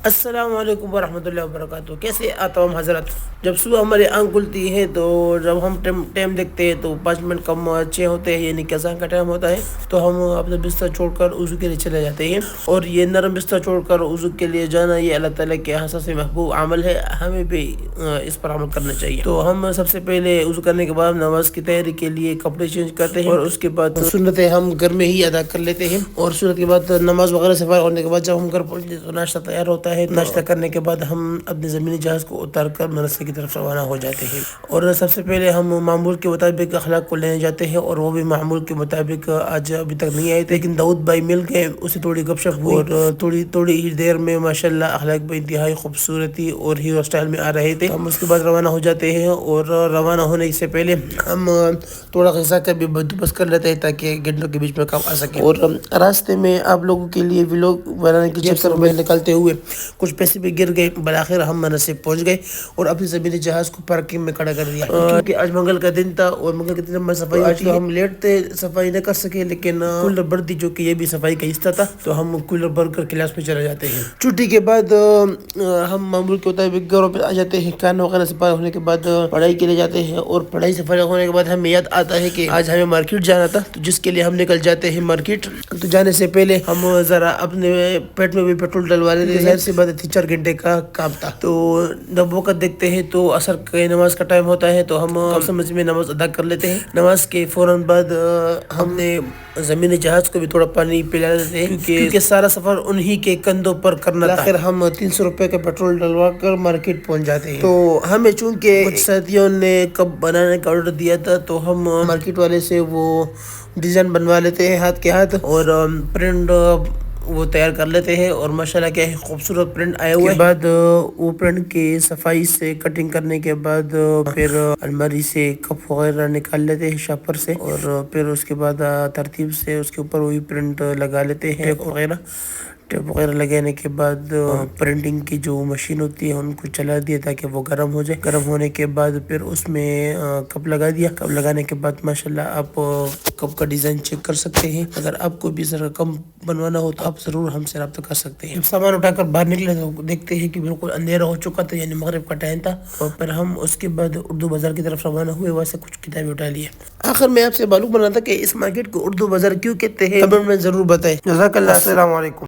السلام علیکم ورحمۃ اللہ وبرکاتہ۔ کیسے تمام حضرات؟ جب صبح ہماری آنکھ کھلتی ہے تو جب ہم ٹائم دیکھتے ہیں تو 5 منٹ کم اچھے ہوتے ہیں، یعنی کہ اذان کا ٹائم ہوتا ہے، تو ہم اپنا بستر چھوڑ کر وضو کے لیے چلے جاتے ہیں۔ اور یہ نرم بستر چھوڑ کر وضو کے لیے جانا یہ اللہ تعالیٰ کے یہاں سے محبوب عمل ہے، ہمیں بھی اس پر عمل کرنا چاہیے۔ تو ہم سب سے پہلے وضو کرنے کے بعد نماز کی تیاری کے لیے کپڑے چینج کرتے ہیں، اور اس کے بعد سنتیں ہم گھر میں ہی ادا کر لیتے ہیں، اور سنت کے بعد نماز وغیرہ سے فارغ ہونے کے بعد جب ہم گھر پہنچتے تو ناشتہ تیار ہوتا ہے۔ ناشتہ کرنے کے بعد ہم اپنے زمینی جہاز کو اتار کر مدرسے کی طرف روانہ ہو جاتے ہیں، اور سب سے پہلے ہم معمول کے مطابق اخلاق کو لینے جاتے ہیں، اور وہ بھی معمول کے مطابق آج ابھی تک نہیں آئے تھے، لیکن داؤد بھائی مل گئے، اسے تھوڑی گپ شپ ہوئی، اور تھوڑی ہی دیر میں ماشاءاللہ اخلاق بھائی انتہائی خوبصورتی اور ہیرو اسٹائل میں آ رہے تھے۔ ہم اس کے بعد روانہ ہو جاتے ہیں، اور روانہ ہونے سے پہلے ہم تھوڑا غذا کا بھی بندوبست کر لیتے ہیں تاکہ گھنٹوں کے بیچ میں کام آ سکے۔ اور راستے میں آپ لوگوں کے لیے ولاگ بنانے کی چکر میں نکلتے ہوئے کچھ پیسے بھی گر گئے، بالآخر ہم مناسب پہنچ گئے اور اپنے زمینی جہاز کو پارکنگ میں کھڑا کر دیا، کیونکہ آج منگل کا دن تھا، اور منگل کے دن میں صفائی ہوتی ہے۔ ہم لیٹ تھے، صفائی نہ کر سکے، لیکن کولر بھر دی جو کہ یہ بھی صفائی کا حصہ تھا، تو ہم کولر بھر کر کلاس میں چلے جاتے ہیں۔ چھٹی کے بعد ہم معمول کے مطابق گھروں پہ آ جاتے ہیں، کھانا وغیرہ سے فارغ ہونے کے بعد پڑھائی کے لیے جاتے ہیں، اور پڑھائی سے فارغ ہونے کے بعد ہمیں یاد آتا ہے کہ آج ہمیں مارکیٹ جانا تھا، تو جس کے لیے ہم نکل جاتے ہیں مارکیٹ۔ تو جانے سے پہلے ہم ذرا اپنے پیٹ میں بھی پیٹرول ڈلوا لیتے ہیں، ظاہر سی بات ہے 3-4 گھنٹے کا کام تھا۔ تو جب وقت دیکھتے ہیں تو عصر کی نماز کا ٹائم ہوتا ہے، تو ہم سمجھ میں نماز ادا کر لیتے ہیں۔ نماز کے فوراً بعد ہم نے زمینی جہاز کو بھی تھوڑا پانی پلا دیتے ہیں، کیونکہ سارا سفر انہی کے کندھوں پر کرنا تھا۔ آخر ہم 300 روپے کا پیٹرول ڈلوا کر مارکیٹ پہنچ جاتے ہیں۔ تو ہمیں چونکہ کچھ ساتھیوں نے کپ بنانے کا آرڈر دیا تھا، تو ہم مارکیٹ والے سے وہ ڈیزائن بنوا لیتے ہیں ہاتھ کے ہاتھ، اور پرنٹ وہ تیار کر لیتے ہیں، اور ماشاءاللہ کیا ہے خوبصورت پرنٹ آئے ہوئے۔ بعد وہ پرنٹ کی صفائی سے کٹنگ کرنے کے بعد پھر الماری سے کپ وغیرہ نکال لیتے ہیں شاپر سے، اور پھر اس کے بعد ترتیب سے اس کے اوپر وہی پرنٹ لگا لیتے ہیں، ٹیپ وغیرہ لگانے کے بعد پرنٹنگ کی جو مشین ہوتی ہے ان کو چلا دیا تاکہ وہ گرم ہو جائے۔ گرم ہونے کے بعد پھر اس میں کپ لگا دیا۔ کپ لگانے کے بعد ماشاءاللہ آپ کپ کا ڈیزائن چیک کر سکتے ہیں۔ اگر آپ کو بھی ذرا کم بنوانا ہو تو آپ ضرور ہم سے رابطہ کر سکتے ہیں۔ سامان اٹھا کر باہر نکلے تو دیکھتے ہیں کہ بالکل اندھیرا ہو چکا تھا، یعنی مغرب کا ٹائم تھا، اور پھر ہم اس کے بعد اردو بازار کی طرف روانہ ہوئے، وہاں سے کچھ کتابیں اٹھا لی۔ آخر میں آپ سے معلوم بنا تھا کہ اس مارکیٹ کو اردو بازار کیوں کہتے ہیں، کمنٹ میں ضرور بتائیں۔ جزاک اللہ، السلام علیکم۔